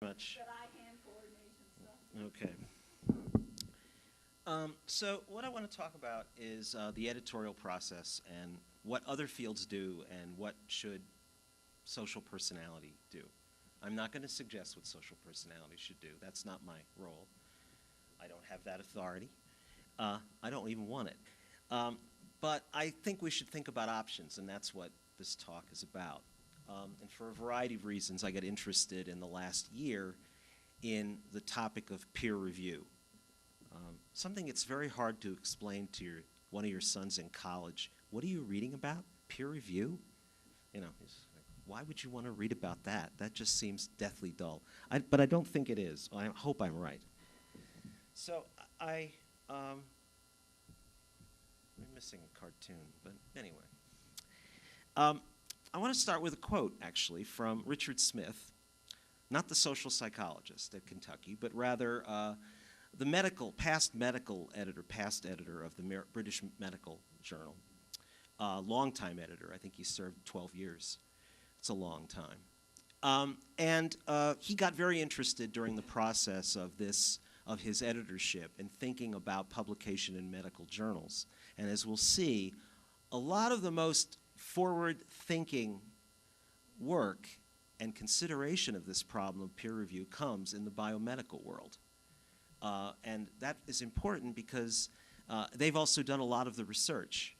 Much. that eye-hand coordination stuff. Okay. So what I want to talk about is the editorial process and what other fields do and what should social personality do. I'm not going to suggest what social personality should do. That's not my role. I don't have that authority. I don't even want it. But I think we should think about options, and that's what this talk is about. And for a variety of reasons, I got interested in the last year in the topic of peer review. Something that's very hard to explain to one of your sons in college. What are you reading about? Peer review? You know, why would you want to read about that? That just seems deathly dull. But I don't think it is. I hope I'm right. So I'm missing a cartoon, but anyway. I want to start with a quote, actually, from Richard Smith, not the social psychologist at Kentucky, but rather the past editor of the British Medical Journal, longtime editor. I think he served 12 years. It's a long time. And he got very interested during the process of his editorship in thinking about publication in medical journals. And as we'll see, a lot of the most forward-thinking work and consideration of this problem of peer review comes in the biomedical world. And that is important because they've also done a lot of the research.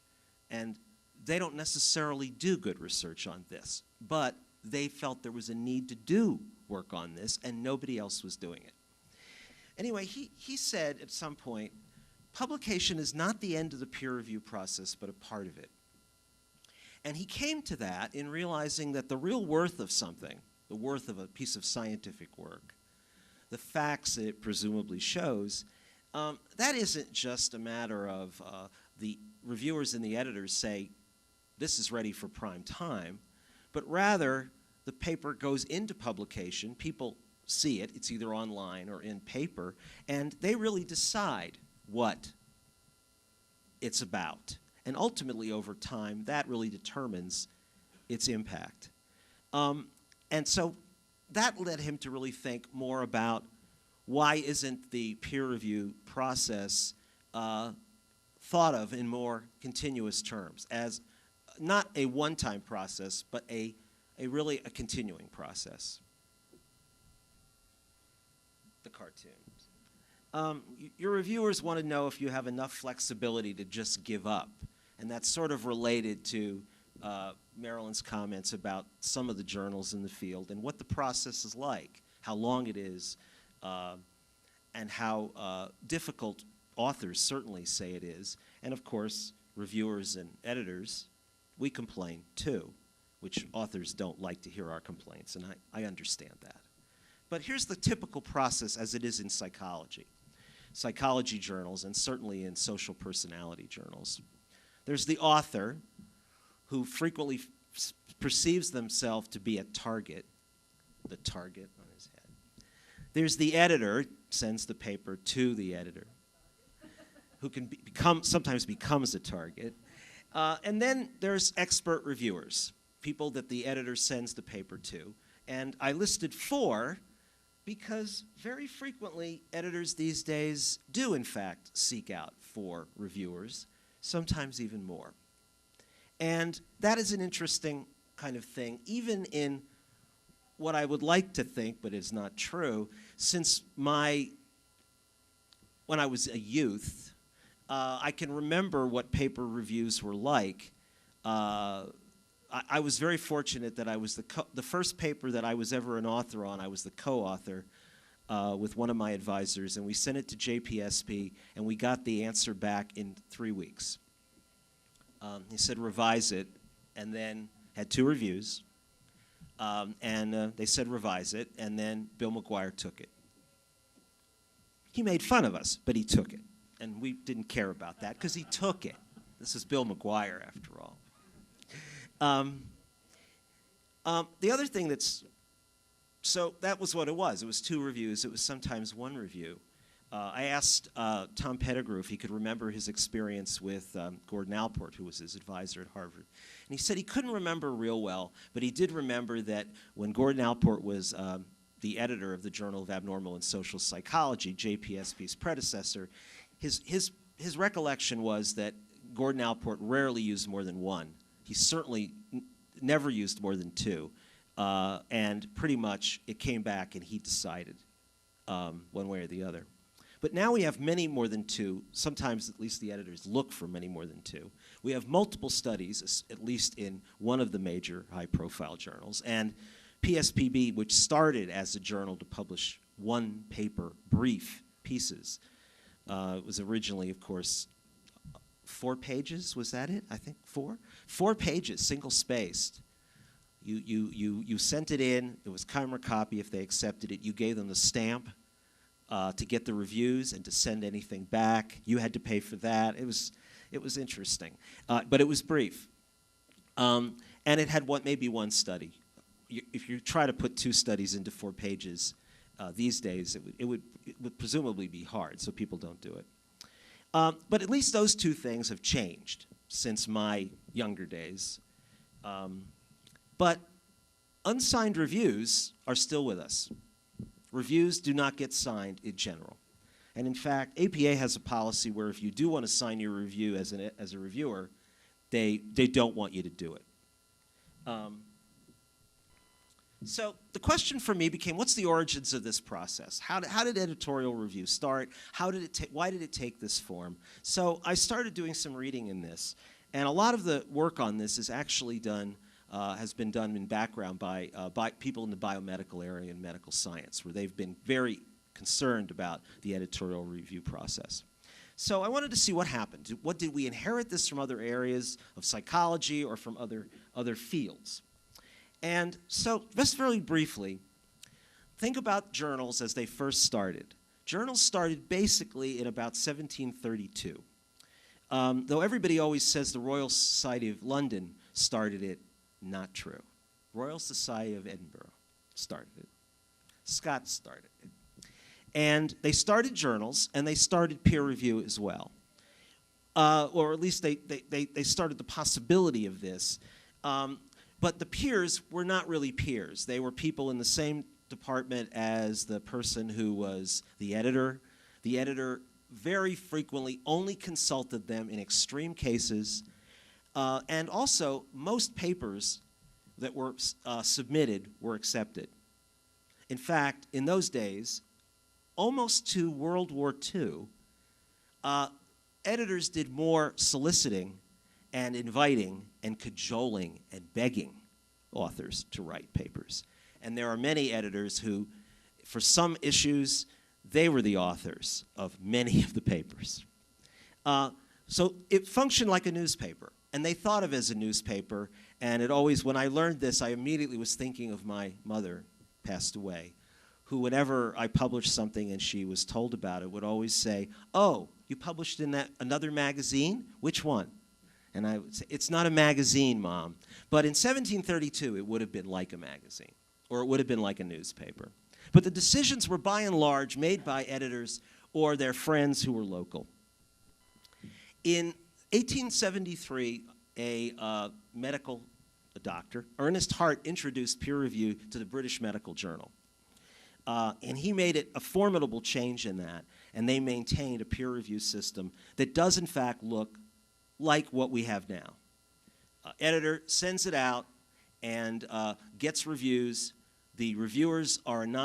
And they don't necessarily do good research on this, but they felt there was a need to do work on this, and nobody else was doing it. Anyway, he said at some point, publication is not the end of the peer review process, but a part of it. And he came to that in realizing that the real worth of something, the worth of a piece of scientific work, the facts that it presumably shows, that isn't just a matter of the reviewers and the editors say, this is ready for prime time, but rather the paper goes into publication, people see it, it's either online or in paper, and they really decide what it's about. And ultimately, over time, that really determines its impact. And so that led him to really think more about why isn't the peer review process thought of in more continuous terms, as not a one-time process, but really a continuing process. The cartoons. Your reviewers want to know if you have enough flexibility to just give up. And that's sort of related to Marilyn's comments about some of the journals in the field and what the process is like, how long it is, and how difficult authors certainly say it is. And of course, reviewers and editors, we complain too, which authors don't like to hear our complaints, and I understand that. But here's the typical process as it is in psychology journals, and certainly in social personality journals. There's the author, who frequently perceives themselves to be a target, the target on his head. There's the editor, sends the paper to the editor, who can sometimes becomes a target. And then there's expert reviewers, people that the editor sends the paper to. And I listed 4 because very frequently editors these days do, in fact, seek out for reviewers, sometimes even more. And that is an interesting kind of thing, even in what I would like to think, but is not true, since when I was a youth, I can remember what paper reviews were like. I was very fortunate that I was the first paper that I was ever an author on, I was the co-author with one of my advisors, and we sent it to JPSP, and we got the answer back in 3 weeks. He said revise it, and then had 2 reviews, and they said revise it, and then Bill McGuire took it. He made fun of us, but he took it, and we didn't care about that because he took it. This is Bill McGuire, after all. The other thing so that was what it was. It was 2 reviews. It was sometimes 1 review. I asked Tom Pettigrew if he could remember his experience with Gordon Allport, who was his advisor at Harvard. And he said he couldn't remember real well, but he did remember that when Gordon Allport was the editor of the Journal of Abnormal and Social Psychology, JPSP's predecessor, his recollection was that Gordon Allport rarely used more than one. He certainly never used more than two. And pretty much it came back and he decided one way or the other. But now we have many more than two. Sometimes at least the editors look for many more than two. We have multiple studies, at least in one of the major high-profile journals. And PSPB, which started as a journal to publish one-paper brief pieces, was originally, of course, 4 pages. Was that it? I think 4? 4 pages, single-spaced. You sent it in. It was camera copy if they accepted it. You gave them the stamp to get the reviews and to send anything back. You had to pay for that. It was interesting, but it was brief, and it had maybe one study. If you try to put 2 studies into 4 pages these days, it would presumably be hard, so people don't do it. But at least those 2 things have changed since my younger days. But unsigned reviews are still with us. Reviews do not get signed in general. And in fact, APA has a policy where if you do want to sign your review as a reviewer, they don't want you to do it. So the question for me became, what's the origins of this process? How did editorial review start? Why did it take this form? So I started doing some reading in this. And a lot of the work on this is actually done has been done in background by people in the biomedical area and medical science, where they've been very concerned about the editorial review process. So I wanted to see what happened. Did we inherit this from other areas of psychology or from other fields? And so just very briefly, think about journals as they first started. Journals started basically in about 1732. Though everybody always says the Royal Society of London started it, not true. Royal Society of Edinburgh started it. Scots started it. And they started journals, and they started peer review as well. Or at least they started the possibility of this. But the peers were not really peers. They were people in the same department as the person who was the editor. The editor very frequently only consulted them in extreme cases. And also, most papers that were submitted were accepted. In fact, in those days, almost to World War II, editors did more soliciting and inviting and cajoling and begging authors to write papers. And there are many editors who, for some issues, they were the authors of many of the papers. So it functioned like a newspaper. And they thought of it as a newspaper, and it always, when I learned this, I immediately was thinking of my mother, passed away, who whenever I published something and she was told about it, would always say, "Oh, you published in another magazine? Which one?" And I would say, "It's not a magazine, Mom." But in 1732, it would have been like a magazine, or it would have been like a newspaper. But the decisions were by and large made by editors or their friends who were local. In 1873, a doctor, Ernest Hart, introduced peer review to the British Medical Journal. And he made it a formidable change in that, and they maintained a peer review system that does, in fact, look like what we have now. Editor sends it out and gets reviews. The reviewers are not